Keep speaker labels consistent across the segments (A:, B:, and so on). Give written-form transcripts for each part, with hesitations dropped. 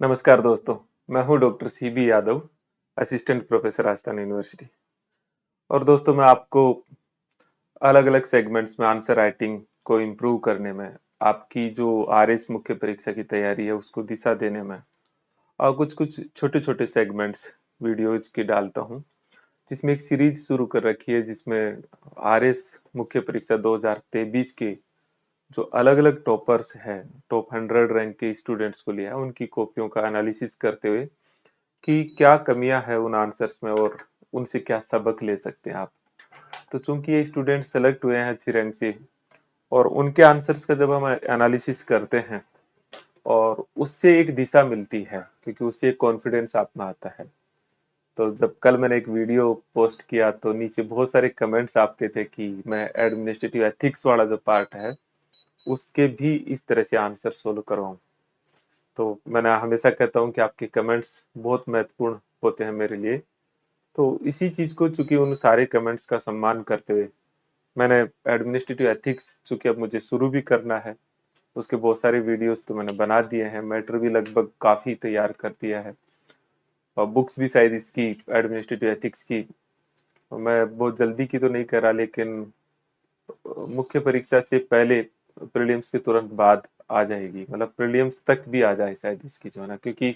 A: नमस्कार दोस्तों। मैं हूं doctor CB Yadav, assistant professor Rajasthan university. और दोस्तों, मैं आपको अलग अलग सेगमेंट्स में आंसर राइटिंग को इम्प्रूव करने में, आपकी जो आरएस मुख्य परीक्षा की तैयारी है उसको दिशा देने में, और कुछ कुछ छोटे छोटे सेगमेंट्स वीडियोज की डालता हूं, जिसमें एक सीरीज शुरू कर रखी है जिसमें आरएस मुख्य परीक्षा 2023 के जो अलग अलग टॉपर्स हैं, टॉप 100 रैंक के स्टूडेंट्स को लिया है, उनकी कॉपियों का एनालिसिस करते हुए कि क्या कमियां हैं उन आंसर्स में और उनसे क्या सबक ले सकते हैं आप। तो चूंकि ये स्टूडेंट सेलेक्ट हुए हैं अच्छी रैंक से, और उनके आंसर्स का जब हम एनालिसिस करते हैं और उससे एक दिशा मिलती है, क्योंकि उससे एक कॉन्फिडेंस आप में आता है। तो जब कल मैंने एक वीडियो पोस्ट किया तो नीचे बहुत सारे कमेंट्स आपके थे कि मैं एडमिनिस्ट्रेटिव एथिक्स वाला जो पार्ट है उसके भी इस तरह से आंसर सोल्व करवाऊं। तो मैंने हमेशा कहता हूं कि आपके कमेंट्स बहुत महत्वपूर्ण होते हैं मेरे लिए। तो इसी चीज को, चूंकि उन सारे कमेंट्स का सम्मान करते हुए, मैंने एडमिनिस्ट्रेटिव एथिक्स चूंकि अब मुझे शुरू भी करना है, उसके बहुत सारे वीडियोस तो मैंने बना दिए हैं, मैटर भी लगभग काफी तैयार कर दिया है, और बुक्स भी शायद इसकी एडमिनिस्ट्रेटिव एथिक्स की मैं बहुत जल्दी की तो नहीं करा, लेकिन मुख्य परीक्षा से पहले, प्रीलिम्स के तुरंत बाद आ जाएगी, मतलब प्रीलिम्स तक भी आ जाए शायद इसकी, जो है ना, क्योंकि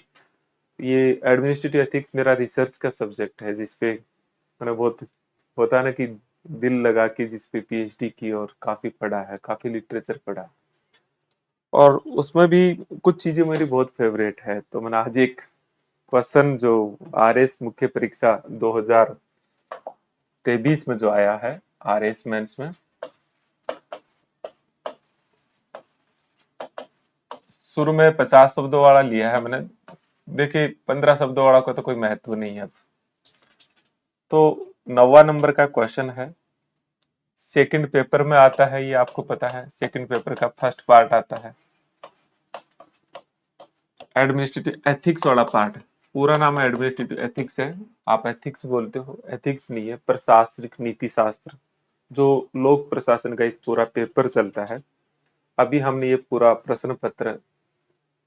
A: ये एडमिनिस्ट्रेटिव एथिक्स मेरा रिसर्च का सब्जेक्ट है, जिसपे मैंने बहुत, होता है ना कि दिल लगा के जिसपे पीएचडी की और काफी पढ़ा है, काफी लिटरेचर पढ़ा है, और उसमें भी कुछ चीजें मेरी बहुत फेवरेट है। तो मैंने आज एक क्वेश्चन जो आरएस मुख्य परीक्षा 2023 में जो आया है, आरएस मेंस में, शुरू में 50 शब्दों वाला लिया है मैंने। देखिए, 15 शब्दों वाला का तो कोई महत्व नहीं है। तो 9वां नंबर का क्वेश्चन है, सेकंड पेपर में आता है, ये आपको पता है, सेकंड पेपर का फर्स्ट पार्ट आता है, एडमिनिस्ट्रेटिव एथिक्स वाला पार्ट। पूरा नाम एडमिनिस्ट्रेटिव एथिक्स है, आप एथिक्स बोलते हो, एथिक्स नहीं है, प्रशासनिक नीति शास्त्र, जो लोक प्रशासन का एक पूरा पेपर चलता है। अभी हमने ये पूरा प्रश्न पत्र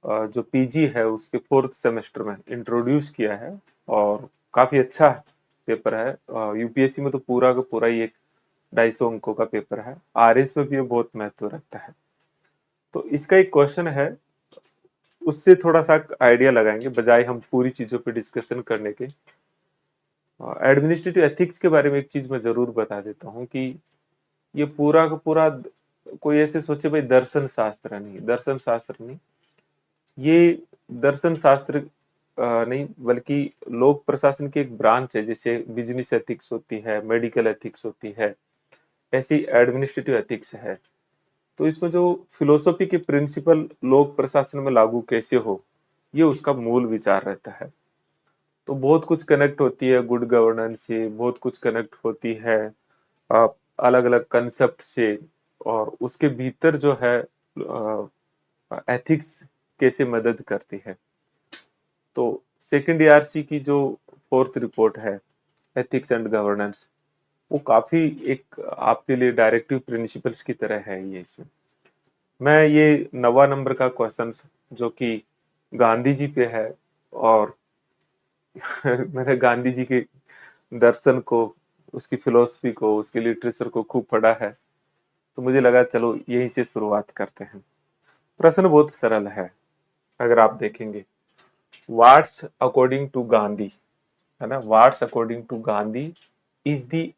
A: जो पीजी है उसके 4th सेमेस्टर में इंट्रोड्यूस किया है, और काफी अच्छा पेपर है। यूपीएससी में तो पूरा का पूरा ही एक 250 अंकों का पेपर है, आरएस में भी ये बहुत महत्व रखता है। तो इसका एक क्वेश्चन है, उससे थोड़ा सा आइडिया लगाएंगे बजाय हम पूरी चीजों पे डिस्कशन करने के। एडमिनिस्ट्रेटिव एथिक्स के बारे में एक चीज मैं जरूर बता देता हूँ कि ये पूरा का पूरा, कोई ऐसे सोचे भाई दर्शन शास्त्र नहीं, दर्शन शास्त्र नहीं, ये दर्शन शास्त्र नहीं, बल्कि लोक प्रशासन की एक ब्रांच है। जैसे बिजनेस एथिक्स होती है, मेडिकल एथिक्स होती है, ऐसी एडमिनिस्ट्रेटिव एथिक्स है। तो इसमें जो फिलोसफी के प्रिंसिपल लोक प्रशासन में लागू कैसे हो, ये उसका मूल विचार रहता है। तो बहुत कुछ कनेक्ट होती है गुड गवर्नेंस से, बहुत कुछ कनेक्ट होती है अलग अलग कंसेप्ट से, और उसके भीतर जो है एथिक्स कैसे मदद करती है। तो सेकंड ईआरसी की जो 4th रिपोर्ट है, एथिक्स एंड गवर्नेंस, वो काफी एक आपके लिए डायरेक्टिव प्रिंसिपल्स की तरह है ये। इसमें मैं ये 9वां नंबर का क्वेश्चन, जो कि गांधी जी पे है, और मैंने गांधी जी के दर्शन को, उसकी फिलोसफी को, उसके लिटरेचर को खूब पढ़ा है, तो मुझे लगा चलो यहीं से शुरुआत करते हैं। प्रश्न बहुत सरल है, अगर आप देखेंगे, व्हाट्स अकॉर्डिंग टू गांधी, है ना, what's according to Gandhi is the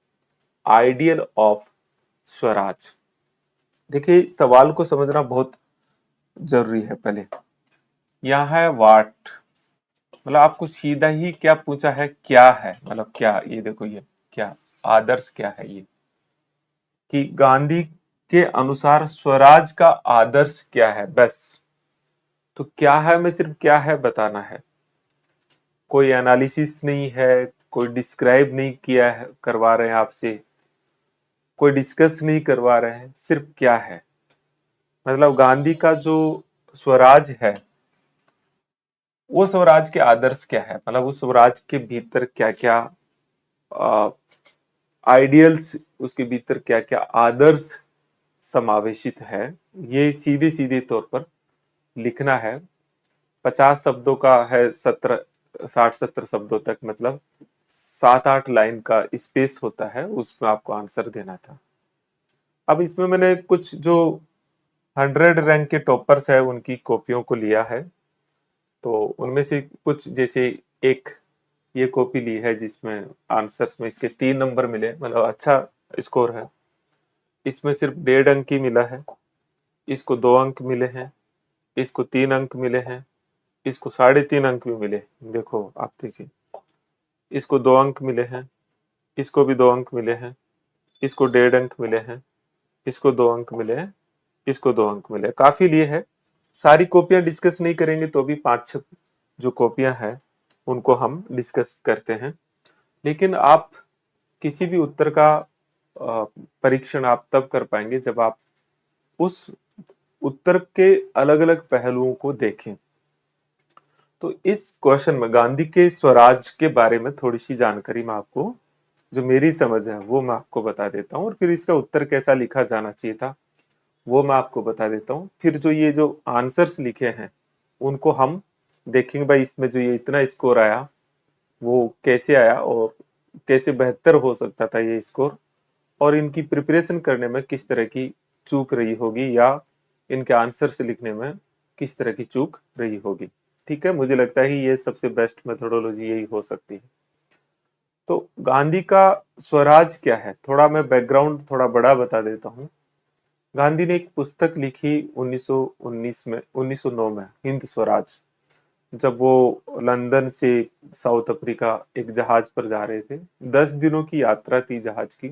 A: ideal of swaraj. देखिए, सवाल को समझना बहुत जरूरी है। पहले यहाँ है व्हाट, मतलब आपको सीधा ही क्या पूछा है, क्या है, मतलब क्या, ये देखो, ये क्या आदर्श क्या है, ये कि गांधी के अनुसार स्वराज का आदर्श क्या है, बस। तो क्या है में सिर्फ क्या है बताना है, कोई एनालिसिस नहीं है, कोई डिस्क्राइब नहीं किया है, करवा रहे हैं आपसे, कोई डिस्कस नहीं करवा रहे हैं, सिर्फ क्या है। मतलब गांधी का जो स्वराज है, वो स्वराज के आदर्श क्या है, मतलब उस स्वराज के भीतर क्या क्या आइडियल्स, उसके भीतर क्या क्या आदर्श समावेशित है, ये सीधे सीधे तौर पर लिखना है। 50 शब्दों का है, 60-70 शब्दों तक, मतलब 7-8 लाइन का स्पेस होता है, उसमें आपको आंसर देना था। अब इसमें मैंने कुछ जो 100 रैंक के टॉपर्स है उनकी कॉपियों को लिया है। तो उनमें से कुछ, जैसे एक ये कॉपी ली है जिसमें आंसर्स में इसके 3 नंबर मिले, मतलब अच्छा स्कोर है। इसमें सिर्फ 1.5 अंक ही मिला है, इसको 2 अंक मिले हैं, इसको 3 अंक मिले हैं, इसको 3.5 अंक भी मिले। देखो आप देखिए, इसको 2 अंक मिले हैं, इसको भी 2 अंक मिले हैं, इसको 1.5 अंक मिले हैं, इसको 2 अंक मिले हैं, इसको 2 अंक मिले। काफी लिए है, सारी कॉपियां डिस्कस नहीं करेंगे तो भी 5-6 जो कॉपियां हैं उनको हम डिस्कस करते हैं। लेकिन आप किसी भी उत्तर का परीक्षण आप तब कर पाएंगे जब आप उस उत्तर के अलग अलग पहलुओं को देखें। तो इस क्वेश्चन में गांधी के स्वराज के बारे में थोड़ी सी जानकारी मैं आपको, जो मेरी समझ है वो मैं आपको बता देता हूँ, और फिर इसका उत्तर कैसा लिखा जाना चाहिए था वो मैं आपको बता देता हूँ। फिर जो ये जो आंसर्स लिखे हैं उनको हम देखेंगे, भाई इसमें जो ये इतना स्कोर आया वो कैसे आया, और कैसे बेहतर हो सकता था ये स्कोर, और इनकी प्रिपरेशन करने में किस तरह की चूक रही होगी, या इनके आंसर से लिखने में किस तरह की चूक रही होगी। ठीक है, मुझे लगता है ये सबसे बेस्ट मेथोडोलॉजी यही हो सकती है। तो गांधी का स्वराज क्या है, थोड़ा मैं बैकग्राउंड थोड़ा बड़ा बता देता हूँ। गांधी ने एक पुस्तक लिखी 1919 में, 1909 में, हिंद स्वराज। जब वो लंदन से साउथ अफ्रीका एक जहाज पर जा रहे थे, 10 दिनों की यात्रा थी जहाज की।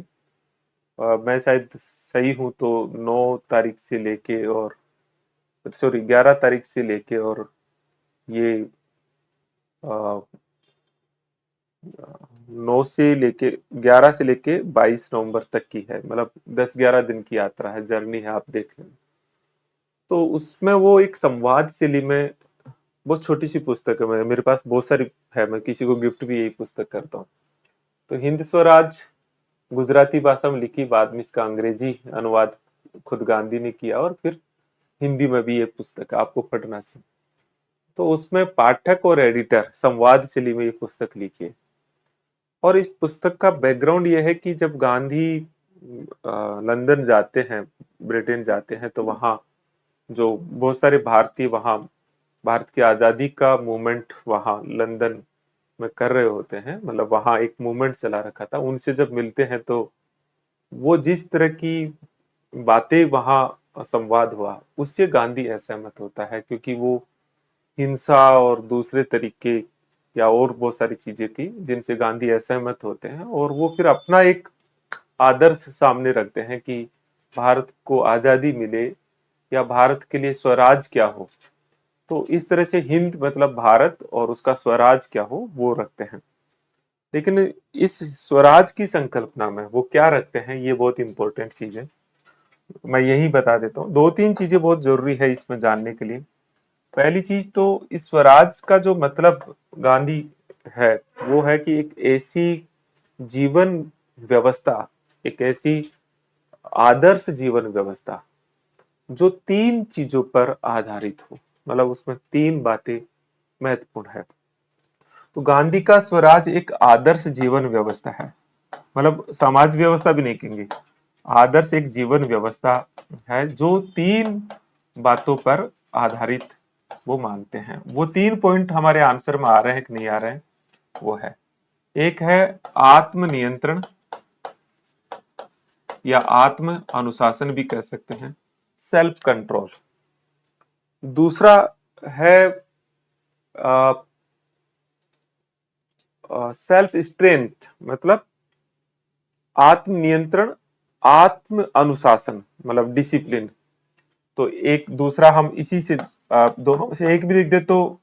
A: मैं शायद सही हूं तो 9 तारीख से लेके, और सॉरी 11 तारीख से लेके, और ये 9 से लेके 11 से लेके 22 नवंबर तक की है, मतलब 10-11 दिन की यात्रा है, जर्नी है, आप देख लें। तो उसमें वो एक संवाद शैली में, बहुत छोटी सी पुस्तक है, मेरे पास बहुत सारी है, मैं किसी को गिफ्ट भी यही पुस्तक करता हूँ। तो हिंद स्वराज गुजराती भाषा में लिखी, बाद में इसका अंग्रेजी अनुवाद खुद गांधी ने किया, और फिर हिंदी में भी ये पुस्तक आपको पढ़ना चाहिए। तो उसमें पाठक और एडिटर संवाद शैली में ये पुस्तक लिखी है। और इस पुस्तक का बैकग्राउंड ये है कि जब गांधी लंदन जाते हैं, ब्रिटेन जाते हैं, तो वहाँ जो बहुत सारे भारतीय वहाँ भारत की आजादी का मूवमेंट वहाँ लंदन में कर रहे होते हैं, मतलब वहाँ एक मूवमेंट चला रखा था। उनसे जब मिलते हैं तो वो जिस तरह की बातें वहाँ संवाद हुआ, उससे गांधी असहमत होता है, क्योंकि वो हिंसा और दूसरे तरीके या और बहुत सारी चीजें थी जिनसे गांधी असहमत होते हैं, और वो फिर अपना एक आदर्श सामने रखते हैं कि भारत को आजादी मिले या भारत के लिए स्वराज क्या हो। तो इस तरह से हिंद मतलब भारत, और उसका स्वराज क्या हो वो रखते हैं। लेकिन इस स्वराज की संकल्पना में वो क्या रखते हैं, ये बहुत इंपॉर्टेंट चीज है, मैं यही बता देता हूँ। 2-3 चीजें बहुत जरूरी है इसमें जानने के लिए। पहली चीज तो, इस स्वराज का जो मतलब गांधी है वो है कि एक ऐसी जीवन व्यवस्था, एक ऐसी आदर्श जीवन व्यवस्था जो 3 चीजों पर आधारित हो, मतलब उसमें 3 बातें महत्वपूर्ण है। तो गांधी का स्वराज एक आदर्श जीवन व्यवस्था है, मतलब समाज व्यवस्था भी नहीं कहेंगे, आदर्श एक जीवन व्यवस्था है जो 3 बातों पर आधारित वो मानते हैं। वो 3 पॉइंट हमारे आंसर में आ रहे हैं कि नहीं आ रहे हैं, वो है, एक है आत्मनियंत्रण, या आत्म अनुशासन भी कह सकते हैं, सेल्फ कंट्रोल। दूसरा है सेल्फ स्ट्रेंथ, मतलब आत्मनियंत्रण, आत्म अनुशासन, मतलब डिसिप्लिन। तो एक दूसरा हम इसी से दोनों से एक भी लिख दे तो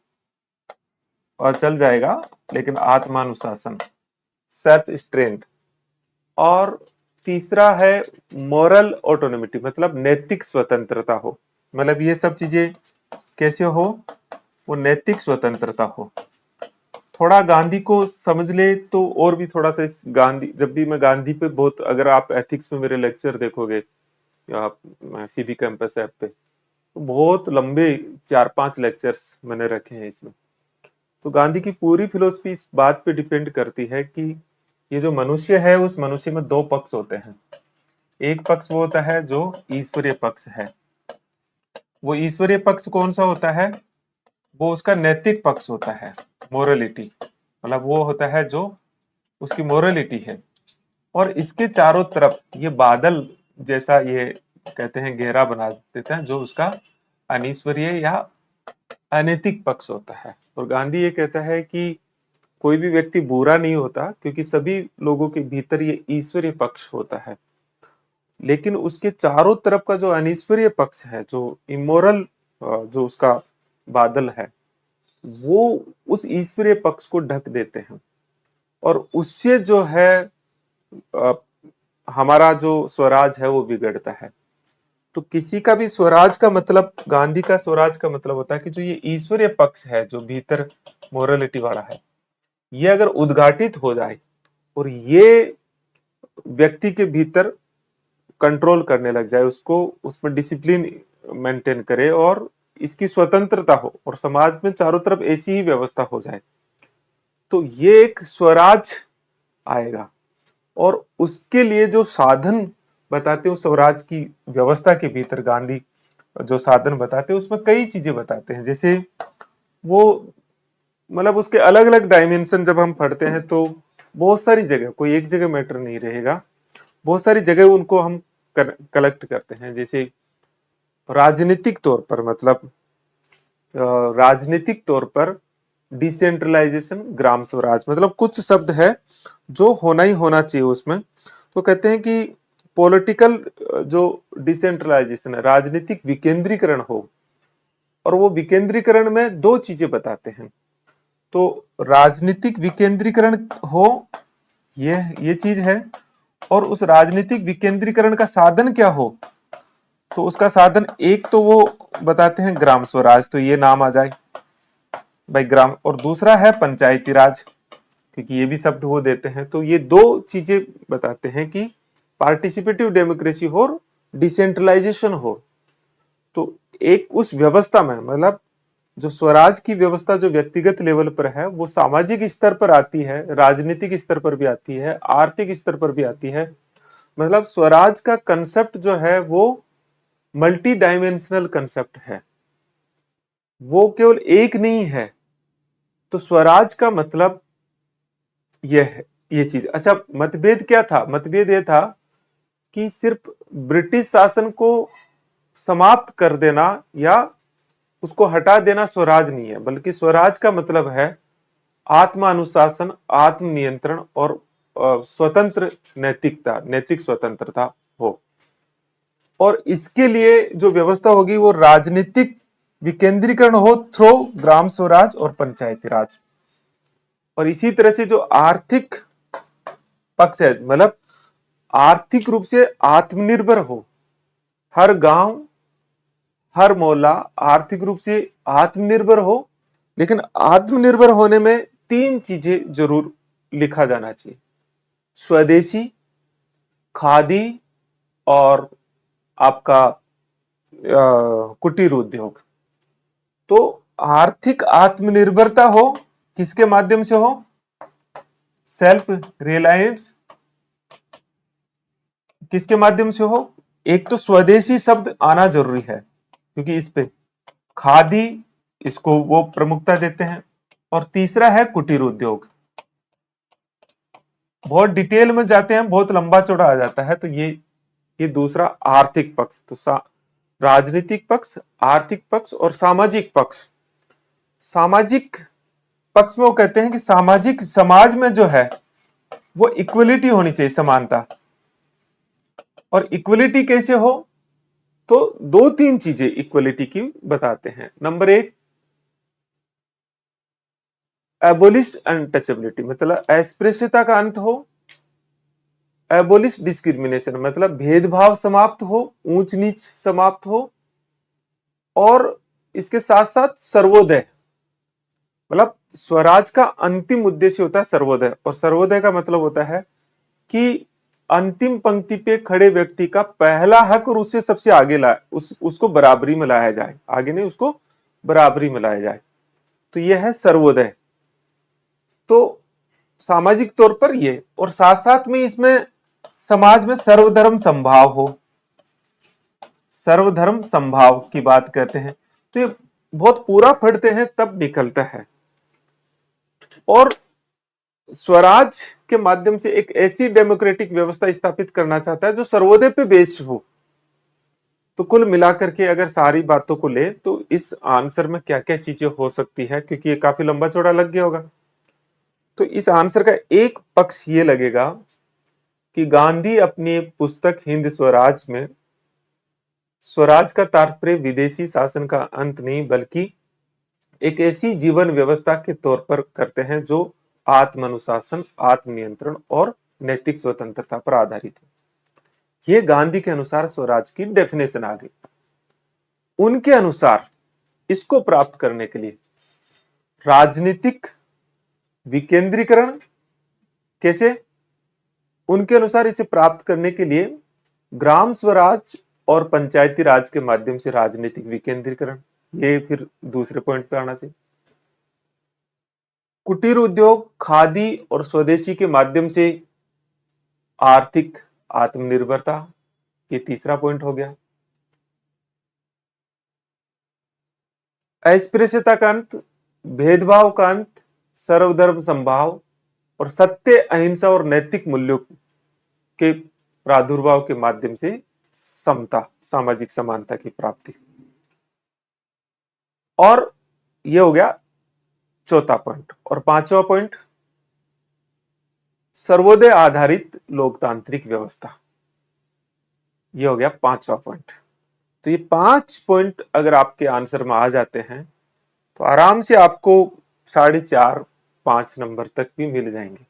A: चल जाएगा, लेकिन आत्मानुशासन, सेल्फ स्ट्रेंथ। और तीसरा है मोरल ऑटोनोमिटी, मतलब नैतिक स्वतंत्रता हो, मतलब ये सब चीजें कैसे हो, वो नैतिक स्वतंत्रता हो। थोड़ा गांधी को समझ ले तो और भी थोड़ा सा इस गांधी, जब भी मैं गांधी पे बहुत, अगर आप एथिक्स में मेरे लेक्चर देखोगे या सीबी कैंपस ऐप पे, बहुत लंबे 4-5 लेक्चर्स मैंने रखे हैं इसमें। तो गांधी की पूरी फिलोसफी इस बात पे डिपेंड करती है कि ये जो मनुष्य है, उस मनुष्य में दो पक्ष होते हैं। एक पक्ष वो होता है जो ईश्वरीय पक्ष है। वो ईश्वरीय पक्ष कौन सा होता है? वो उसका नैतिक पक्ष होता है, मोरलिटी। मतलब वो होता है जो उसकी मोरलिटी है। और इसके चारों तरफ ये बादल जैसा ये कहते हैं घेरा बना देते हैं, जो उसका अनीश्वरीय या अनैतिक पक्ष होता है। और गांधी ये कहता है कि कोई भी व्यक्ति बुरा नहीं होता, क्योंकि सभी लोगों के भीतर ये ईश्वरीय पक्ष होता है। लेकिन उसके चारों तरफ का जो अनीश्वरीय पक्ष है, जो इमोरल, जो उसका बादल है, वो उस ईश्वरीय पक्ष को ढक देते हैं। और उससे जो है अ, हमारा जो स्वराज है वो बिगड़ता है। तो किसी का भी स्वराज का मतलब, गांधी का स्वराज का मतलब होता है कि जो ये ईश्वरीय पक्ष है, जो भीतर मोरलिटी वाला है, ये अगर उद्घाटित हो जाए और ये व्यक्ति के भीतर कंट्रोल करने लग जाए, उसको उसमें डिसिप्लिन मेंटेन करे और इसकी स्वतंत्रता हो और समाज में चारों तरफ ऐसी ही व्यवस्था हो जाए, तो ये एक स्वराज आएगा। और उसके लिए जो साधन बताते हैं, उस स्वराज की व्यवस्था के भीतर गांधी जो साधन बताते हैं, उसमें कई चीजें बताते हैं। जैसे वो मतलब उसके अलग अलग डायमेंशन जब हम पढ़ते हैं तो बहुत सारी जगह, कोई एक जगह मैटर नहीं रहेगा, बहुत सारी जगह उनको हम कलेक्ट करते हैं। जैसे राजनीतिक तौर पर, मतलब राजनीतिक तौर पर डिसेंट्रलाइजेशन, ग्राम स्वराज, मतलब कुछ शब्द है जो होना ही होना चाहिए उसमें। तो कहते हैं कि पॉलिटिकल जो डिसेंट्रलाइजेशन है, राजनीतिक विकेंद्रीकरण हो। और वो विकेंद्रीकरण में दो चीजें बताते हैं। तो राजनीतिक विकेंद्रीकरण हो, ये चीज है। और उस राजनीतिक विकेंद्रीकरण का साधन क्या हो, तो उसका साधन एक तो वो बताते हैं ग्राम स्वराज, तो ये नाम आ जाए भाई ग्राम। और दूसरा है पंचायती राज, क्योंकि ये भी शब्द वो देते हैं। तो ये दो चीजें बताते हैं कि पार्टिसिपेटिव डेमोक्रेसी हो और डिसेंट्रलाइजेशन हो। तो एक उस व्यवस्था में, मतलब जो स्वराज की व्यवस्था जो व्यक्तिगत लेवल पर है, वो सामाजिक स्तर पर आती है, राजनीतिक स्तर पर भी आती है, आर्थिक स्तर पर भी आती है। मतलब स्वराज का कंसेप्ट जो है वो मल्टी डायमेंशनल कंसेप्ट है, वो केवल एक नहीं है। तो स्वराज का मतलब यह है, ये चीज। अच्छा, मतभेद क्या था? मतभेद ये था कि सिर्फ ब्रिटिश शासन को समाप्त कर देना या उसको हटा देना स्वराज नहीं है, बल्कि स्वराज का मतलब है आत्मानुशासन, आत्मनियंत्रण और स्वतंत्र नैतिकता, नैतिक स्वतंत्रता हो। और इसके लिए जो व्यवस्था होगी वो राजनीतिक विकेंद्रीकरण हो थ्रो ग्राम स्वराज और पंचायती राज। और इसी तरह से जो आर्थिक पक्ष है, मतलब आर्थिक रूप से आत्मनिर्भर हो, हर गांव, हर मोहल्ला आर्थिक रूप से आत्मनिर्भर हो। लेकिन आत्मनिर्भर होने में तीन चीजें जरूर लिखा जाना चाहिए: स्वदेशी, खादी और आपका कुटीर उद्योग। तो आर्थिक आत्मनिर्भरता हो, किसके माध्यम से हो? Self reliance. किसके माध्यम से हो? एक तो स्वदेशी शब्द आना जरूरी है, क्योंकि इस पे खादी, इसको वो प्रमुखता देते हैं। और तीसरा है कुटीर उद्योग। बहुत डिटेल में जाते हैं, बहुत लंबा चौड़ा आ जाता है। तो ये दूसरा आर्थिक पक्ष। तो राजनीतिक पक्ष, आर्थिक पक्ष और सामाजिक पक्ष। सामाजिक पक्ष में वो कहते हैं कि सामाजिक समाज में जो है वो इक्वलिटी होनी चाहिए, समानता। और इक्वलिटी कैसे हो? तो दो तीन चीजें इक्वलिटी की बताते हैं। नंबर एक, एबोलिश अनटचेबिलिटी, मतलब अस्पृश्यता का अंत हो। एबोलिश डिस्क्रिमिनेशन, मतलब भेदभाव समाप्त हो, ऊंच नीच समाप्त हो। और इसके साथ साथ सर्वोदय, मतलब स्वराज का अंतिम उद्देश्य होता है सर्वोदय। और सर्वोदय का मतलब होता है कि अंतिम पंक्ति पे खड़े व्यक्ति का पहला हक और उससे सबसे आगे उसको बराबरी में लाया जाए, आगे नहीं, उसको बराबरी में लाया जाए, तो यह है सर्वोदय। तो सामाजिक तौर पर ये, और साथ साथ में इसमें समाज में सर्वधर्म संभाव हो, सर्वधर्म संभाव की बात करते हैं, तो ये बहुत पूरा पढ़ते हैं तब निकलता है। और स्वराज के माध्यम से एक ऐसी डेमोक्रेटिक व्यवस्था स्थापित करना चाहता है जो सर्वोदय पे बेस्ड हो। तो कुल मिलाकर के अगर सारी बातों को ले तो इस आंसर में क्या क्या चीजें हो सकती है, क्योंकि ये काफी लंबा चौड़ा लग गया होगा, तो इस आंसर का एक पक्ष ये लगेगा कि गांधी अपनी पुस्तक हिंद स्वराज में स्वराज का तात्पर्य विदेशी शासन का अंत नहीं बल्कि एक ऐसी जीवन व्यवस्था के तौर पर करते हैं जो आत्म अनुशासन, आत्मनियंत्रण और नैतिक स्वतंत्रता पर आधारित है। ये गांधी के अनुसार स्वराज की डेफिनेशन आ गई। उनके अनुसार इसको प्राप्त करने के लिए राजनीतिक विकेंद्रीकरण कैसे, उनके अनुसार इसे प्राप्त करने के लिए ग्राम स्वराज और पंचायती राज के माध्यम से राजनीतिक विकेंद्रीकरण, ये फिर दूसरे पॉइंट पे आना चाहिए। कुटीर उद्योग, खादी और स्वदेशी के माध्यम से आर्थिक आत्मनिर्भरता, ये तीसरा पॉइंट हो गया। अस्पृश्यता का अंत, भेदभाव का अंत, सर्वधर्म संभाव और सत्य, अहिंसा और नैतिक मूल्यों के प्रादुर्भाव के माध्यम से समता, सामाजिक समानता की प्राप्ति। और यह हो गया चौथा पॉइंट। और पांचवा पॉइंट, सर्वोदय आधारित लोकतांत्रिक व्यवस्था, यह हो गया पांचवा पॉइंट। तो ये 5 पॉइंट अगर आपके आंसर में आ जाते हैं तो आराम से आपको 4.5-5 नंबर तक भी मिल जाएंगे।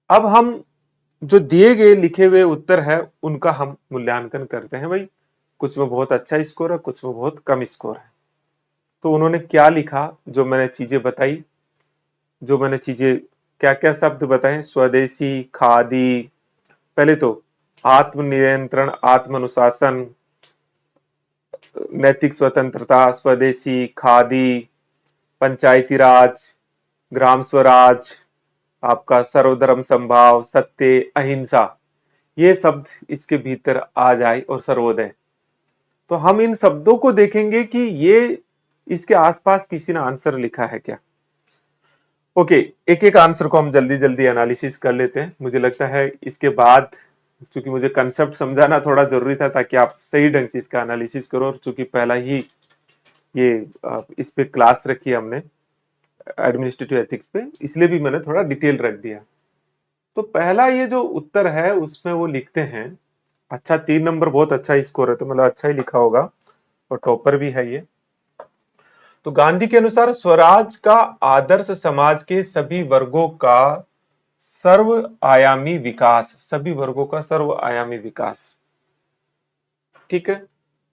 A: अब हम जो दिए गए लिखे हुए उत्तर है उनका हम मूल्यांकन करते हैं। भाई कुछ में बहुत अच्छा स्कोर है, कुछ में बहुत कम स्कोर है। तो उन्होंने क्या लिखा, जो मैंने चीजें बताई, जो मैंने चीजें क्या क्या शब्द बताए, स्वदेशी, खादी, पहले तो आत्मनियंत्रण, आत्म अनुशासन, नैतिक स्वतंत्रता, स्वदेशी, खादी, पंचायती राज, ग्राम स्वराज, आपका सर्वधर्म संभाव, सत्य, अहिंसा, ये शब्द इसके भीतर आ जाए और सर्वोदय, तो हम इन शब्दों को देखेंगे कि ये इसके आसपास किसी ने आंसर लिखा है क्या। ओके, एक एक आंसर को हम जल्दी जल्दी एनालिसिस कर लेते हैं। मुझे लगता है इसके बाद, चूंकि मुझे कंसेप्ट समझाना थोड़ा जरूरी था ताकि आप सही ढंग से इसका एनालिसिस करो, और चूंकि पहला ही ये इस पे क्लास रखी है हमने एडमिनिस्ट्रेटिव एथिक्स पे, इसलिए भी मैंने थोड़ा डिटेल रख दिया। तो पहला ये जो उत्तर है उसमें वो लिखते हैं, अच्छा 3 नंबर बहुत अच्छा स्कोर है, तो मतलब अच्छा ही लिखा होगा और टॉपर भी है ये। तो गांधी के अनुसार स्वराज का आदर्श समाज के सभी वर्गों का सर्व आयामी विकास, सभी वर्गों का सर्व आयामी विकास, ठीक है,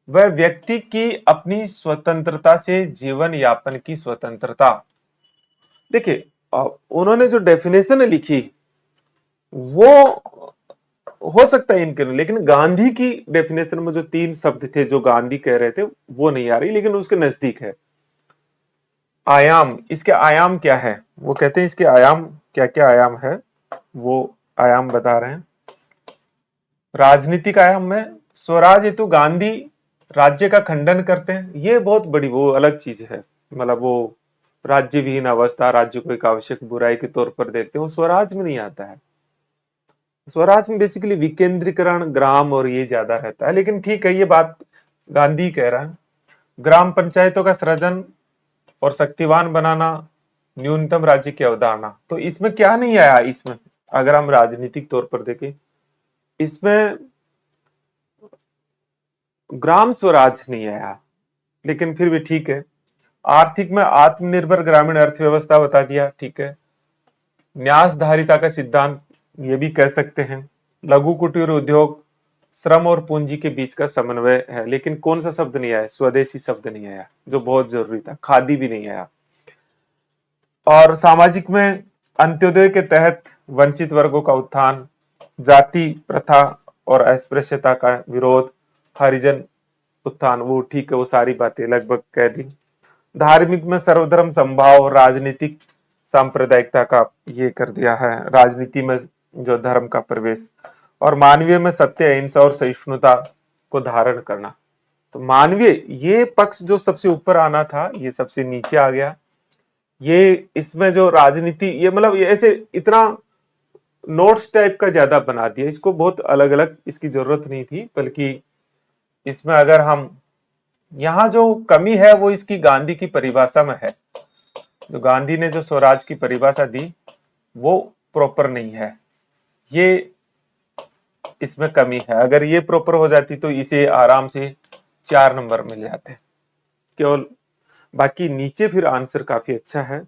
A: वह व्यक्ति की अपनी स्वतंत्रता से जीवन यापन की स्वतंत्रता। देखिए उन्होंने जो डेफिनेशन लिखी वो हो सकता है इनके, लेकिन गांधी की डेफिनेशन में जो 3 शब्द थे जो गांधी कह रहे थे वो नहीं आ रही, लेकिन उसके नजदीक है। आयाम, इसके आयाम क्या है, वो कहते हैं इसके आयाम क्या क्या आयाम है, वो आयाम बता रहे हैं। राजनीतिक आयाम में स्वराज हेतु गांधी राज्य का खंडन करते हैं, ये बहुत बड़ी वो अलग चीज है, मतलब वो राज्य विहीन अवस्था, राज्य को एक आवश्यक बुराई के तौर पर देखते हैं, वो स्वराज में नहीं आता है। स्वराज में बेसिकली विकेंद्रीकरण, ग्राम और ये ज्यादा रहता है, लेकिन ठीक है ये बात गांधी कह रहा है। ग्राम पंचायतों का सृजन और शक्तिवान बनाना, न्यूनतम राज्य की अवधारणा, तो इसमें क्या नहीं आया, इसमें अगर हम राजनीतिक तौर पर देखें इसमें ग्राम स्वराज नहीं आया, लेकिन फिर भी ठीक है। आर्थिक में आत्मनिर्भर ग्रामीण अर्थव्यवस्था बता दिया, ठीक है। न्यासधारिता का सिद्धांत, ये भी कह सकते हैं। लघु कुटीर उद्योग, श्रम और पूंजी के बीच का समन्वय है, लेकिन कौन सा शब्द नहीं आया, स्वदेशी शब्द नहीं आया जो बहुत जरूरी था, खादी भी नहीं आया। और सामाजिक में अंत्योदय के तहत वंचित वर्गों का उत्थान, जाति प्रथा और अस्पृश्यता का विरोध, हरिजन उत्थान, वो ठीक है, वो सारी बातें लगभग कह दी। धार्मिक में सर्वधर्म समभाव, राजनीतिक सांप्रदायिकता का ये कर दिया है, राजनीति में जो धर्म का प्रवेश, और मानवीय में सत्य, अहिंसा और सहिष्णुता को धारण करना। तो मानवीय ये पक्ष जो सबसे ऊपर आना था, ये सबसे नीचे आ गया। ये इसमें जो राजनीति, ये मतलब ये ऐसे इतना नोट्स टाइप का ज्यादा बना दिया, इसको बहुत अलग अलग इसकी जरूरत नहीं थी, बल्कि इसमें अगर हम यहाँ जो कमी है वो इसकी गांधी की परिभाषा में है। जो गांधी ने जो स्वराज की परिभाषा दी वो प्रॉपर नहीं है, ये इसमें कमी है। अगर ये प्रॉपर हो जाती तो इसे आराम से 4 नंबर मिल जाते केवल। बाकी नीचे फिर आंसर काफी अच्छा है,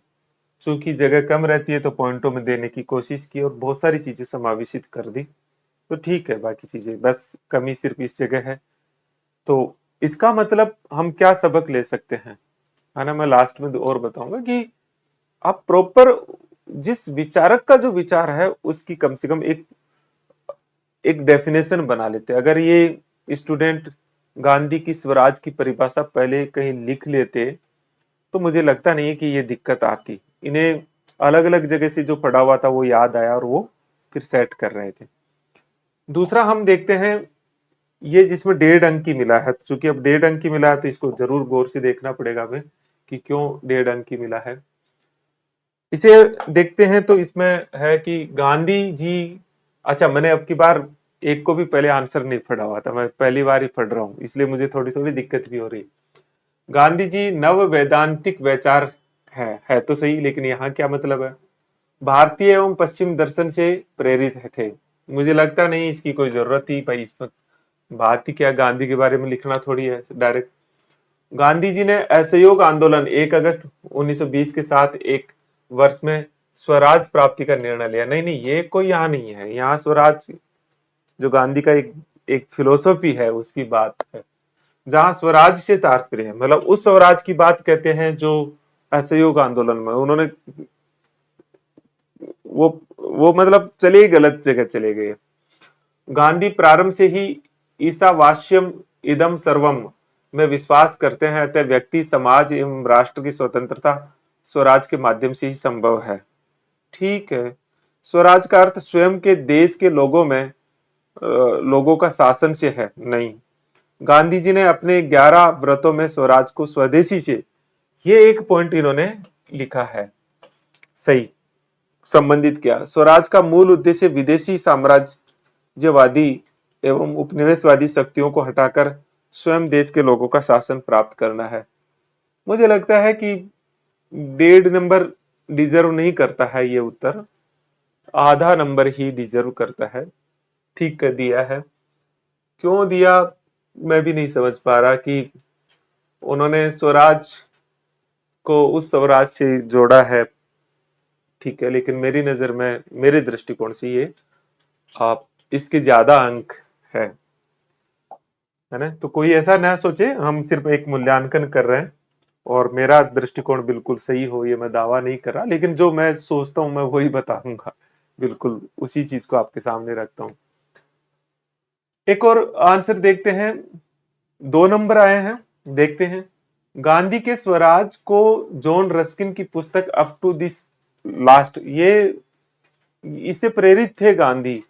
A: चूंकि जगह कम रहती है तो पॉइंटों में देने की कोशिश की और बहुत सारी चीजें समावेशित कर दी, तो ठीक है। बाकी चीजें बस कमी सिर्फ इस जगह है। तो इसका मतलब हम क्या सबक ले सकते हैं, है ना, मैं लास्ट में और बताऊंगा कि आप प्रॉपर जिस विचारक का जो विचार है उसकी कम से कम एक डेफिनेशन बना लेते। अगर ये स्टूडेंट गांधी की स्वराज की परिभाषा पहले कहीं लिख लेते तो मुझे लगता नहीं है कि ये दिक्कत आती। इन्हें अलग अलग जगह से जो पढ़ा हुआ था वो याद आया और वो फिर सेट कर रहे थे। दूसरा हम देखते हैं, ये जिसमें 1.5 अंक की मिला है, चूंकि अब 1.5 अंक की मिला है तो इसको जरूर गौर से देखना पड़ेगा हमें कि क्यों 1.5 अंक की मिला है। इसे देखते हैं तो इसमें है कि गांधी जी, अच्छा मैंने अब की बार एक को भी पहले आंसर नहीं पढ़ा हुआ था, मैं पहली बार ही पढ़ रहा हूं, इसलिए मुझे थोड़ी थोड़ी दिक्कत भी हो रही। गांधी जी नव वैदांतिक विचार है तो सही, लेकिन यहाँ क्या मतलब है? भारतीय एवं पश्चिम दर्शन से प्रेरित थे। मुझे लगता नहीं इसकी कोई जरूरत थी भाई, इसमें बात ही क्या, गांधी के बारे में लिखना थोड़ी है डायरेक्ट। गांधी जी ने असहयोग आंदोलन 1 अगस्त 1920 के साथ एक वर्ष में स्वराज प्राप्ति का निर्णय लिया। नहीं नहीं, ये कोई यहाँ नहीं है, यहाँ स्वराज जो गांधी का एक फिलोसफी है उसकी बात है, जहां स्वराज से तात्पर्य है, मतलब उस स्वराज की बात कहते हैं जो असहयोग आंदोलन में उन्होंने वो मतलब चले ही गलत जगह चले गए। गांधी प्रारंभ से ही ईसावास्यम इदम सर्वम में विश्वास करते हैं, अतः व्यक्ति, समाज एवं राष्ट्र की स्वतंत्रता स्वराज के माध्यम से ही संभव है। ठीक है, स्वराज का अर्थ स्वयं के देश के लोगों का शासन से है नहीं। गांधी जी ने अपने 11 व्रतों में स्वराज को स्वदेशी से, ये एक पॉइंट इन्होंने लिखा है सही, संबंधित किया। स्वराज का मूल उद्देश्य विदेशी साम्राज्यवादी एवं उपनिवेशवादी शक्तियों को हटाकर स्वयं देश के लोगों का शासन प्राप्त करना है। मुझे लगता है कि 1.5 नंबर डिजर्व नहीं करता है ये उत्तर, आधा नंबर ही डिजर्व करता है। ठीक कर दिया है, क्यों दिया मैं भी नहीं समझ पा रहा कि उन्होंने स्वराज को उस स्वराज से जोड़ा है, ठीक है, लेकिन मेरी नजर में, मेरे दृष्टिकोण से ये आप इसके ज्यादा अंक है ना। तो कोई ऐसा ना सोचे हम सिर्फ एक मूल्यांकन कर रहे हैं और मेरा दृष्टिकोण बिल्कुल सही हो, ये मैं दावा नहीं कर रहा, लेकिन जो मैं सोचता हूं मैं वही बताऊंगा, बिल्कुल उसी चीज को आपके सामने रखता हूं। एक और आंसर देखते हैं, 2 नंबर आए हैं, देखते हैं। गांधी के स्वराज को जॉन रस्किन की पुस्तक अप टू दिस लास्ट, ये इससे प्रेरित थे गांधी,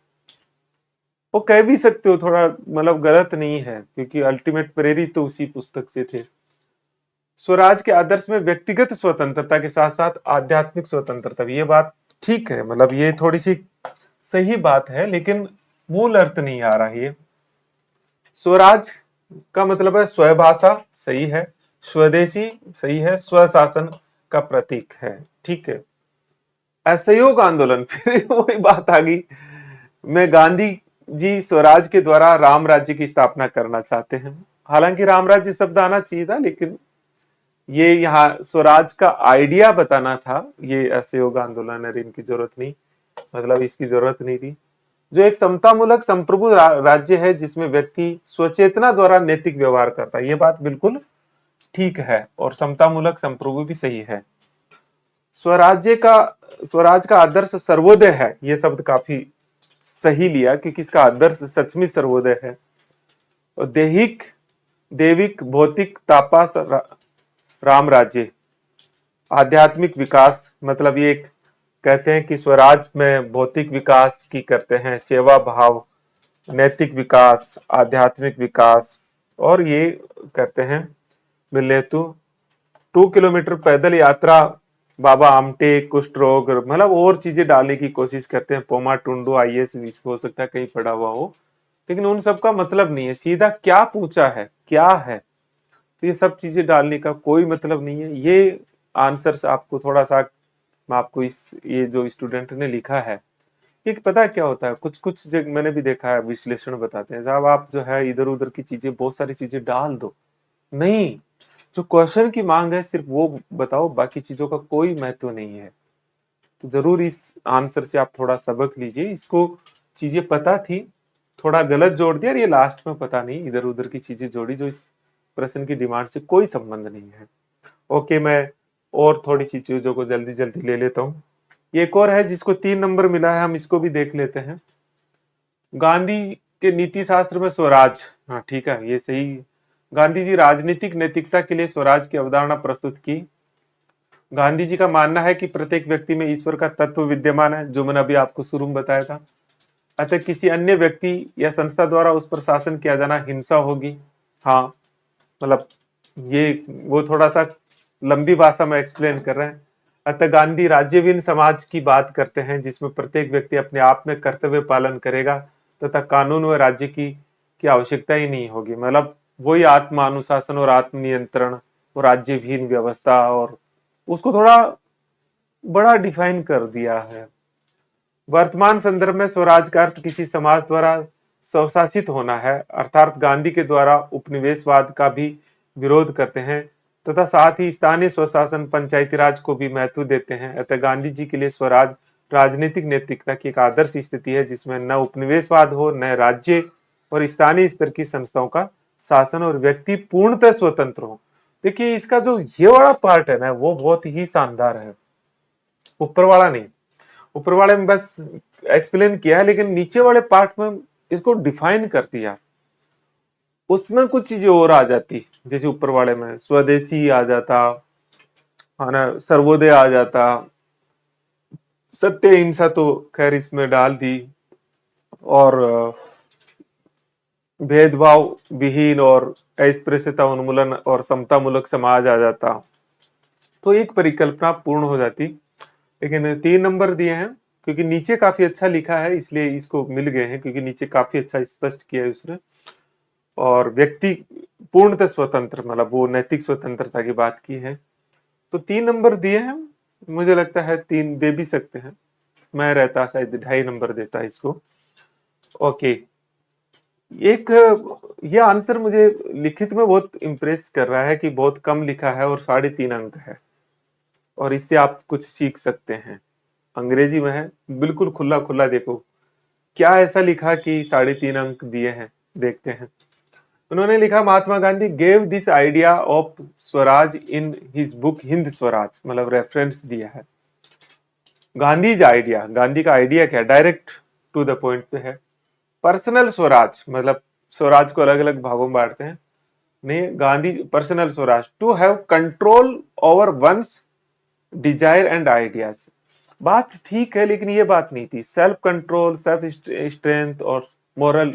A: वो कह भी सकते हो, थोड़ा मतलब गलत नहीं है, क्योंकि अल्टीमेट प्रेरित तो उसी पुस्तक से थे। स्वराज के आदर्श में व्यक्तिगत स्वतंत्रता के साथ साथ आध्यात्मिक स्वतंत्रता भी, ये बात ठीक है, मतलब ये थोड़ी सी सही बात है, लेकिन मूल अर्थ नहीं आ रहा है। स्वराज का मतलब है स्वभाषा, सही है, स्वदेशी सही है, स्वशासन का प्रतीक है, ठीक है। असहयोग आंदोलन फिर वही बात आ गई, मैं गांधी जी स्वराज के द्वारा राम राज्य की स्थापना करना चाहते हैं। हालांकि राम राज्य शब्द आना चाहिए था, लेकिन ये यहाँ स्वराज का आइडिया बताना था, ये असहयोग आंदोलन है, इनकी जरूरत नहीं, मतलब इसकी जरूरत नहीं थी। जो एक समतामूलक संप्रभु राज्य है जिसमें व्यक्ति स्वचेतना द्वारा नैतिक व्यवहार करता है, ये बात बिल्कुल ठीक है, और समतामूलक संप्रभु भी सही है। स्वराज का आदर्श सर्वोदय है, ये शब्द काफी सही लिया क्योंकि इसका आदर्श सच में सर्वोदय है। और देहिक देविक भौतिक तापास राम राज्य, आध्यात्मिक विकास, मतलब ये एक कहते हैं कि स्वराज में भौतिक विकास की करते हैं, सेवा भाव, नैतिक विकास, आध्यात्मिक विकास, और ये करते हैं मिलने हेतु 2 किलोमीटर पैदल यात्रा, बाबा आमटे, कुष्ठ रोग, मतलब और चीजें डालने की कोशिश करते हैं। पोमा टुंडू आईएएस हो सकता है कहीं पड़ा हुआ हो, लेकिन उन सब का मतलब नहीं है। सीधा क्या पूछा है, क्या है, तो ये सब चीजें डालने का कोई मतलब नहीं है। ये आंसर्स आपको थोड़ा सा, मैं आपको इस ये जो स्टूडेंट ने लिखा है, ये पता है क्या होता है, कुछ कुछ जगह मैंने भी देखा है, विश्लेषण बताते हैं साहब आप जो है इधर उधर की चीजें, बहुत सारी चीजें डाल दो, नहीं, जो क्वेश्चन की मांग है सिर्फ वो बताओ, बाकी चीजों का कोई महत्व नहीं है। तो जरूर इस आंसर से आप थोड़ा सबक लीजिए। इसको चीजें पता थी, थोड़ा गलत जोड़ दिया, और ये लास्ट में पता नहीं इधर उधर की चीजें जोड़ी जो इस प्रश्न की डिमांड से कोई संबंध नहीं है। ओके, मैं और थोड़ी सी चीजों को जल्दी जल्दी ले लेता हूँ। ये एक और है जिसको 3 नंबर मिला है, हम इसको भी देख लेते हैं। गांधी के नीति शास्त्र में स्वराज, हाँ ठीक है, ये सही। गांधी जी राजनीतिक नैतिकता के लिए स्वराज की अवधारणा प्रस्तुत की। गांधी जी का मानना है कि प्रत्येक व्यक्ति में ईश्वर का तत्व विद्यमान है, जो मैंने अभी आपको शुरू में बताया था, अतः किसी अन्य व्यक्ति या संस्था द्वारा उस पर शासन किया जाना हिंसा होगी। हाँ, मतलब ये वो थोड़ा सा लंबी भाषा में एक्सप्लेन कर रहे हैं। अतः गांधी राज्यहीन समाज की बात करते हैं, जिसमें प्रत्येक व्यक्ति अपने आप में कर्तव्य पालन करेगा तथा कानून व राज्य की आवश्यकता ही नहीं होगी। मतलब वही आत्मानुशासन और आत्मनियंत्रण और राज्यहीन व्यवस्था, और उसको थोड़ा बड़ा डिफाइन कर दिया है। वर्तमान संदर्भ में स्वराज का अर्थ किसी समाज द्वारा स्वशासित होना है, अर्थात गांधी के द्वारा उपनिवेशवाद का भी विरोध करते हैं तथा साथ ही स्थानीय स्वशासन पंचायती राज को भी महत्व देते हैं। अतः गांधी जी के लिए स्वराज राजनीतिक नैतिकता की एक आदर्श स्थिति है, जिसमें न उपनिवेशवाद हो, न राज्य और स्थानीय स्तर की संस्थाओं का शासन, और व्यक्ति पूर्णतः स्वतंत्र हो। देखिए इसका जो ये वाला पार्ट है ना, वो बहुत ही शानदार है, ऊपर वाला नहीं। ऊपर वाले में बस एक्सप्लेन किया है, लेकिन नीचे वाले पार्ट में इसको डिफाइन कर दिया। उसमें कुछ चीजें और आ जाती, जैसे ऊपर वाले में स्वदेशी आ जाता है ना, सर्वोदय आ जाता, सत्य हिंसा तो खैर इसमें डाल दी, और भेदभाव विहीन और अस्पृश्यता उन्मूलन और समता मूलक समाज आ जाता, तो एक परिकल्पना पूर्ण हो जाती। लेकिन 3 नंबर दिए हैं क्योंकि नीचे काफी अच्छा लिखा है, इसलिए इसको मिल गए हैं, क्योंकि नीचे काफी अच्छा स्पष्ट किया है उसने। और व्यक्ति पूर्णतः स्वतंत्र, मतलब वो नैतिक स्वतंत्रता की बात की है, तो 3 नंबर दिए हैं। मुझे लगता है 3 दे भी सकते हैं, मैं रहता शायद 2.5 नंबर देता इसको। ओके, एक ये आंसर मुझे लिखित में बहुत इम्प्रेस कर रहा है कि बहुत कम लिखा है और 3.5 अंक है, और इससे आप कुछ सीख सकते हैं। अंग्रेजी में है, बिल्कुल खुला खुला, देखो क्या ऐसा लिखा कि 3.5 अंक दिए हैं, देखते हैं। उन्होंने लिखा, Mahatma Gandhi gave this idea of Swaraj in his book Hind Swaraj, मतलब रेफरेंस दिया है। गांधी आइडिया, गांधी का आइडिया क्या, डायरेक्ट टू द पॉइंट पे है। पर्सनल स्वराज, मतलब स्वराज को अलग अलग भागों में बांटते हैं, नहीं, Gandhi personal swaraj, to have control over one's desire and ideas. बात ठीक है, लेकिन ये बात नहीं थी। सेल्फ कंट्रोल, सेल्फ स्ट्रेंथ और मोरल,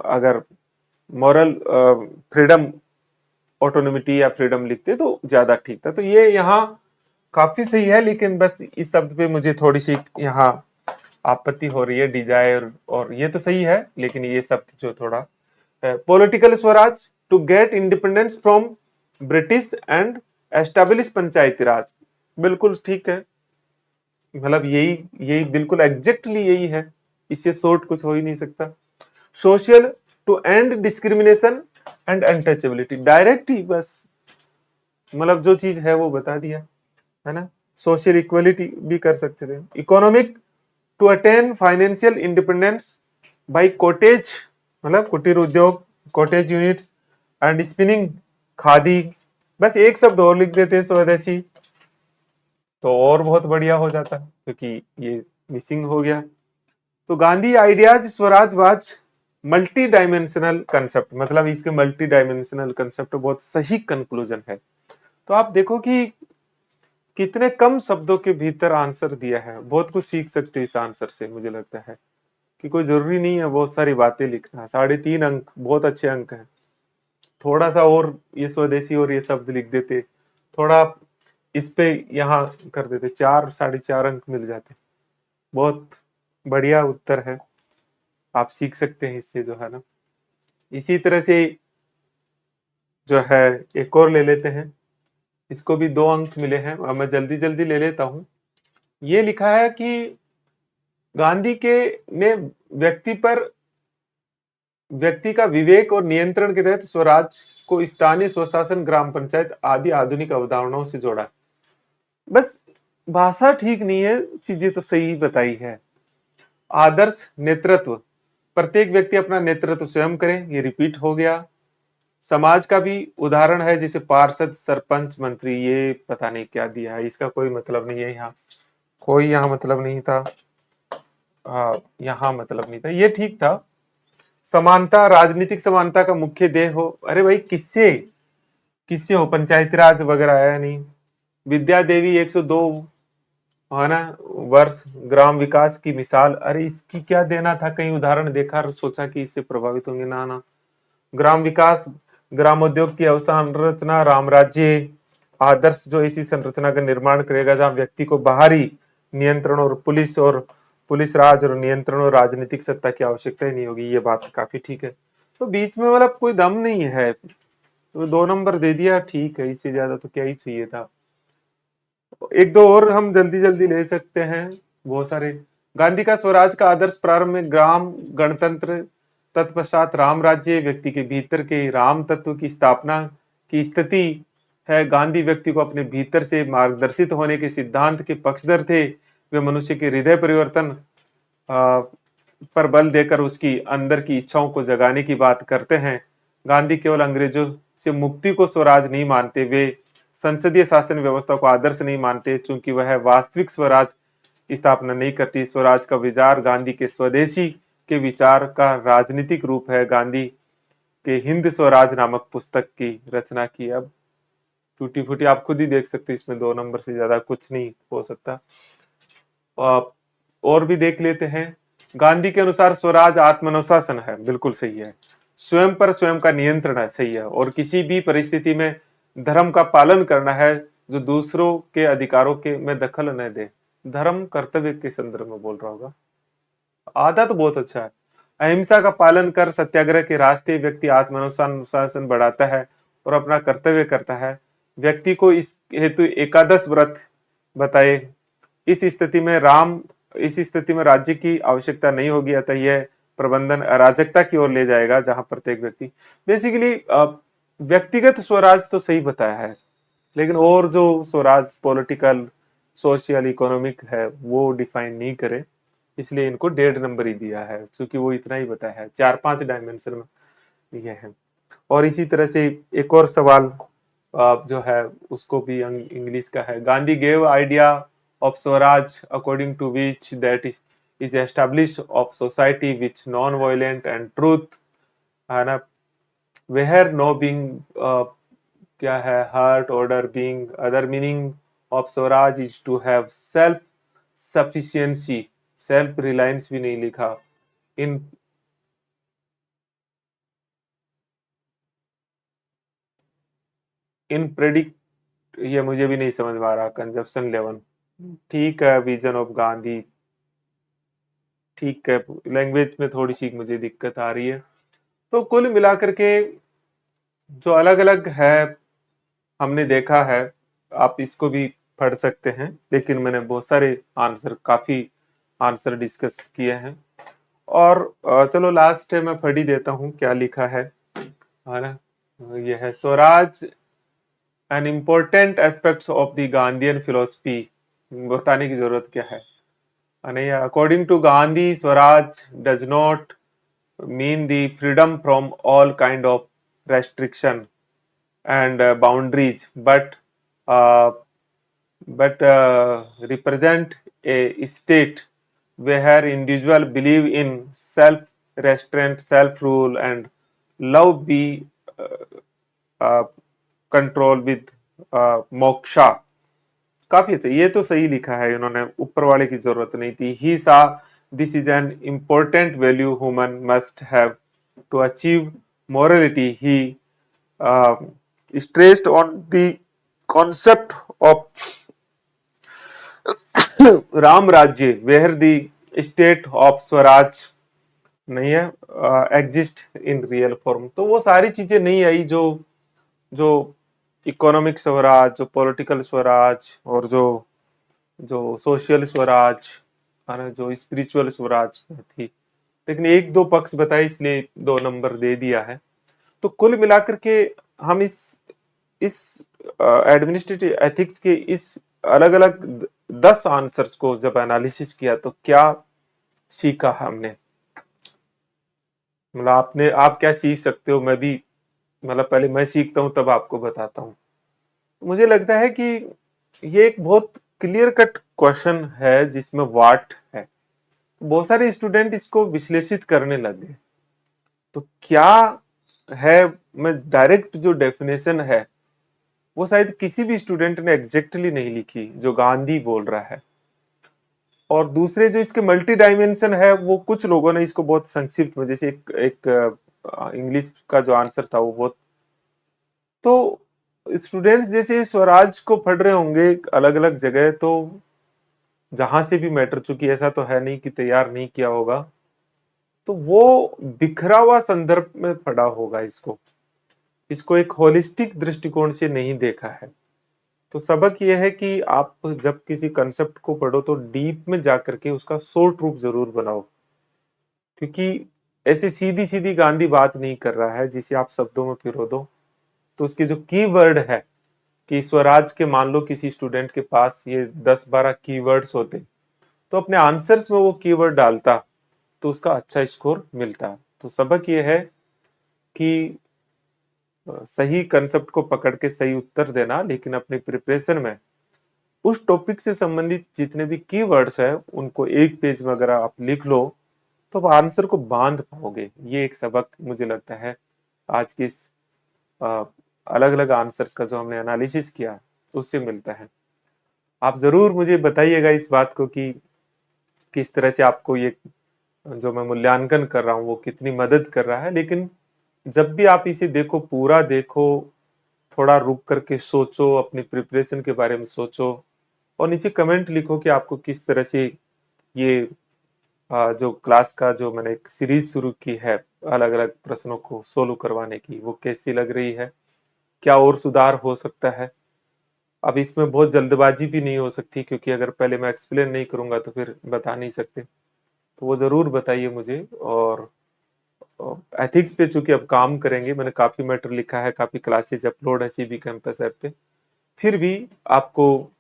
A: अगर मॉरल फ्रीडम, ऑटोनोमिटी या फ्रीडम लिखते तो ज्यादा ठीक था। तो ये यहाँ काफी सही है, लेकिन बस इस शब्द पे मुझे थोड़ी सी यहाँ आपत्ति हो रही है, डिजायर, और ये तो सही है, लेकिन ये शब्द जो थोड़ा political Swaraj, to get independence from British and establish Panchayati Raj, बिल्कुल ठीक है, मतलब यही यही बिल्कुल एग्जैक्टली यही है, इससे शॉर्ट कुछ हो ही नहीं सकता। Social, to end discrimination and untouchability, direct ही बस, मतलब जो चीज है वो बता दिया, है ना। सोशल इक्वलिटी भी कर सकते थे। Economic, to attain financial independence by cottage, मतलब कुटीर उद्योग, cottage units and spinning, khadi, बस एक शब्द और लिख देते स्वदेशी, तो और बहुत बढ़िया हो जाता, क्योंकि ये मिसिंग हो गया। तो Gandhi ideas Swaraj was multi dimensional concept, मतलब इसके मल्टी डायमेंशनल कंसेप्ट बहुत सही कंक्लूजन है। तो आप देखो कि कितने कम शब्दों के भीतर आंसर दिया है, बहुत कुछ सीख सकते हैं इस आंसर से। मुझे लगता है कि कोई जरूरी नहीं है बहुत सारी बातें लिखना। 3.5 अंक बहुत अच्छे अंक हैं। थोड़ा सा और ये स्वदेशी और ये शब्द लिख देते, थोड़ा इस पे यहाँ कर देते, 4-4.5 अंक मिल जाते। बहुत बढ़िया उत्तर है, आप सीख सकते हैं इससे, जो है ना। इसी तरह से जो है एक और ले लेते हैं, इसको भी 2 अंक मिले हैं और मैं जल्दी जल्दी ले लेता हूं। ये लिखा है कि गांधी के ने व्यक्ति का विवेक और नियंत्रण के तहत स्वराज को स्थानीय स्वशासन, ग्राम पंचायत आदि आधुनिक अवधारणाओं से जोड़ा। बस भाषा ठीक नहीं है, चीजें तो सही बताई है। आदर्श नेतृत्व, प्रत्येक व्यक्ति अपना नेतृत्व स्वयं करे, ये रिपीट हो गया। समाज का भी उदाहरण है, जैसे पार्षद, सरपंच, मंत्री, ये पता नहीं क्या दिया है, इसका कोई मतलब नहीं है यहाँ, कोई यहाँ मतलब नहीं था। यहाँ मतलब नहीं था, ये ठीक था। समानता, राजनीतिक समानता का मुख्य ध्येय हो। अरे भाई किससे किससे हो, पंचायती राज वगैरह आया नहीं। विद्या देवी 102 है ना वर्ष, ग्राम विकास की मिसाल। अरे इसकी क्या देना था, कहीं उदाहरण देखा और सोचा कि इससे प्रभावित होंगे, ना ना। ग्राम विकास, ग्रामोद्योग की अवसंरचना, राम राज्य आदर्श जो ऐसी संरचना का निर्माण करेगा जहां व्यक्ति को बाहरी नियंत्रण और पुलिस राज और नियंत्रण और राजनीतिक सत्ता की आवश्यकता ही नहीं होगी। ये बात काफी ठीक है। तो बीच में मतलब कोई दम नहीं है, तो 2 नंबर दे दिया, ठीक है, इससे ज्यादा तो क्या ही चाहिए था। एक दो और हम जल्दी जल्दी ले सकते हैं, बहुत सारे। गांधी का स्वराज का आदर्श प्रारंभ में ग्राम गणतंत्र, तत्पश्चात राम राज्य, व्यक्ति के भीतर के राम तत्व की स्थापना की स्थिति है। गांधी व्यक्ति को अपने भीतर से मार्गदर्शित होने के सिद्धांत के पक्षधर थे। वे मनुष्य के हृदय परिवर्तन पर बल देकर उसकी अंदर की इच्छाओं को जगाने की बात करते हैं। गांधी केवल अंग्रेजों से मुक्ति को स्वराज नहीं मानते, वे संसदीय शासन व्यवस्था को आदर्श नहीं मानते, चूंकि वह वास्तविक स्वराज की स्थापना नहीं करती। स्वराज का विचार गांधी के स्वदेशी के विचार का राजनीतिक रूप है। गांधी के हिंद स्वराज नामक पुस्तक की रचना की। अब टूटी फूटी आप खुद ही देख सकते, इसमें 2 नंबर से ज्यादा कुछ नहीं हो सकता। और भी देख लेते हैं। गांधी के अनुसार स्वराज आत्मानुशासन है, बिल्कुल सही है। स्वयं पर स्वयं का नियंत्रण है, सही है। और किसी भी परिस्थिति में धर्म का पालन करना है, जो दूसरों के अधिकारों के में दखल न दे। धर्म कर्तव्य के संदर्भ में बोल रहा होगा। आदत बहुत अच्छा है। अहिंसा का पालन कर सत्याग्रह के रास्ते व्यक्ति आत्मानुशासन बढ़ाता है और अपना कर्तव्य करता है। व्यक्ति को इस हेतु एकादश व्रत बताए। इस स्थिति में राज्य की आवश्यकता नहीं होगी, अतः यह प्रबंधन अराजकता की ओर ले जाएगा, जहां प्रत्येक व्यक्ति बेसिकली व्यक्तिगत स्वराज तो सही बताया है, लेकिन और जो स्वराज पॉलिटिकल, सोशल, इकोनॉमिक है वो डिफाइन नहीं करे, इसलिए इनको 1.5 नंबर ही दिया है, क्योंकि वो इतना ही बताया है, 4-5 डायमेंशन में ये है। और इसी तरह से एक और सवाल जो है उसको भी इंग्लिश का है। Gandhi gave idea of swaraj according to which that is establish of society which non violent and truth, है ना, वेयर नो बीइंग क्या है, hurt, order, being. Other meaning of swaraj is to have self sufficiency, self reliance भी नहीं लिखा। इन इन predict, ये मुझे भी नहीं समझ में आ रहा। कंजप्शन लेवन ठीक है, विजन ऑफ गांधी ठीक है, लैंग्वेज में थोड़ी सी मुझे दिक्कत आ रही है। तो कुल मिलाकर के जो अलग अलग है हमने देखा है, आप इसको भी पढ़ सकते हैं, लेकिन मैंने बहुत सारे काफी आंसर डिस्कस किए हैं। और चलो लास्ट है, मैं पढ़ ही देता हूँ क्या लिखा है ना। यह है swaraj an important aspects of the Gandhian philosophy. बताने की जरूरत क्या है। नहीं, according to Gandhi swaraj does not mean the freedom from all kind of restriction and boundaries, uh, but represent a state where individual believe in self restraint, self rule, and love be uh, control with moksha. काफी अच्छा, ये तो सही लिखा है इन्होंने, ऊपर वाले की जरूरत नहीं थी। ही सा this is an important value human must have to achieve morality. He stressed on the concept of Ram Rajya where the state of Swaraj नहीं है एग्जिस्ट इन रियल फॉर्म। तो वो सारी चीजें नहीं आई जो जो इकोनॉमिक स्वराज, जो पॉलिटिकल स्वराज, और जो जो सोशल स्वराज, है ना, जो स्पिरिचुअल स्वराज में थी। लेकिन एक दो पक्ष बताए इसलिए 2 नंबर दे दिया है। तो कुल मिलाकर के हम इस एडमिनिस्ट्रेटिव एथिक्स के इस अलग अलग 10 आंसर्स को जब एनालिसिस किया तो क्या सीखा हमने, मतलब आपने, आप क्या सीख सकते हो, मैं भी, मतलब पहले मैं सीखता हूं तब आपको बताता हूं। मुझे लगता है कि ये एक बहुत क्लियर कट क्वेश्चन है जिसमें वाट है। बहुत सारे स्टूडेंट इसको विश्लेषित करने लग गए। तो क्या है, मैं डायरेक्ट जो डेफिनेशन है वो शायद किसी भी स्टूडेंट ने एग्जैक्टली नहीं लिखी जो गांधी बोल रहा है। और दूसरे जो इसके मल्टी डायमेंशन है वो कुछ लोगों ने इसको बहुत संक्षिप्त में, जैसे एक एक इंग्लिश का जो आंसर था वो बहुत, तो स्टूडेंट्स जैसे स्वराज को पढ़ रहे होंगे अलग अलग जगह, तो जहां से भी मैटर, चूंकि ऐसा तो है नहीं कि तैयार नहीं किया होगा, तो वो बिखरा हुआ संदर्भ में पढ़ा होगा इसको, इसको एक होलिस्टिक दृष्टिकोण से नहीं देखा है। तो सबक यह है कि आप जब किसी कंसेप्ट को पढ़ो तो डीप में जाकर के उसका शॉर्ट रूप जरूर बनाओ, क्योंकि ऐसे सीधी सीधी गांधी बात नहीं कर रहा है जिसे आप शब्दों में पिरो दो। तो उसके जो कीवर्ड है कि स्वराज के, मान लो किसी स्टूडेंट के पास ये 10-12 कीवर्ड्स होते, तो अपने आंसर्स में वो कीवर्ड डालता तो उसका अच्छा स्कोर मिलता। तो सबक ये है कि सही कंसेप्ट को पकड़ के सही उत्तर देना, लेकिन अपनी प्रिपरेशन में उस टॉपिक से संबंधित जितने भी कीवर्ड्स है उनको एक पेज में अगर आप लिख लो तो आप आंसर को बांध पाओगे। ये एक सबक मुझे लगता है आज के इस अलग अलग आंसर्स का जो हमने एनालिसिस किया उससे मिलता है। आप जरूर मुझे बताइएगा इस बात को कि किस तरह से आपको ये जो मैं मूल्यांकन कर रहा हूँ वो कितनी मदद कर रहा है। लेकिन जब भी आप इसे देखो, पूरा देखो, थोड़ा रुक करके सोचो, अपनी प्रिपरेशन के बारे में सोचो, और नीचे कमेंट लिखो कि आपको किस तरह से ये जो क्लास का जो मैंने एक सीरीज शुरू की है अलग अलग प्रश्नों को सोल्व करवाने की, वो कैसी लग रही है, क्या और सुधार हो सकता है। अब इसमें बहुत जल्दबाजी भी नहीं हो सकती, क्योंकि अगर पहले मैं एक्सप्लेन नहीं करूंगा तो फिर बता नहीं सकते। तो वो जरूर बताइए मुझे। और एथिक्स पे चूंकि अब काम करेंगे, मैंने काफी मैटर लिखा है, काफी क्लासेज अपलोड है सीबी कैंपस ऐप पे। फिर भी आपको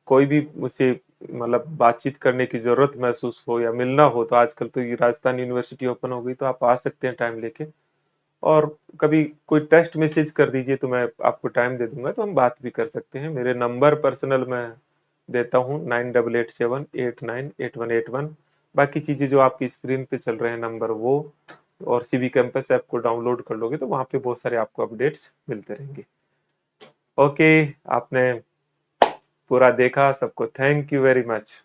A: कोई भी मुझसे मतलब बातचीत करने की जरूरत महसूस हो या मिलना हो, तो आजकल तो ये राजस्थान यूनिवर्सिटी ओपन हो गई, तो आप आ सकते हैं टाइम लेके। और कभी कोई टेक्स्ट मैसेज कर दीजिए तो मैं आपको टाइम दे दूंगा, तो हम बात भी कर सकते हैं। मेरे नंबर पर्सनल मैं देता हूँ 9887898181। बाकी चीजें जो आपकी स्क्रीन पे चल रहे हैं नंबर वो, और सीबी कैंपस ऐप को डाउनलोड कर लोगे तो वहां पे बहुत सारे आपको अपडेट्स मिलते रहेंगे। ओके, आपने पूरा देखा, सबको थैंक यू वेरी मच।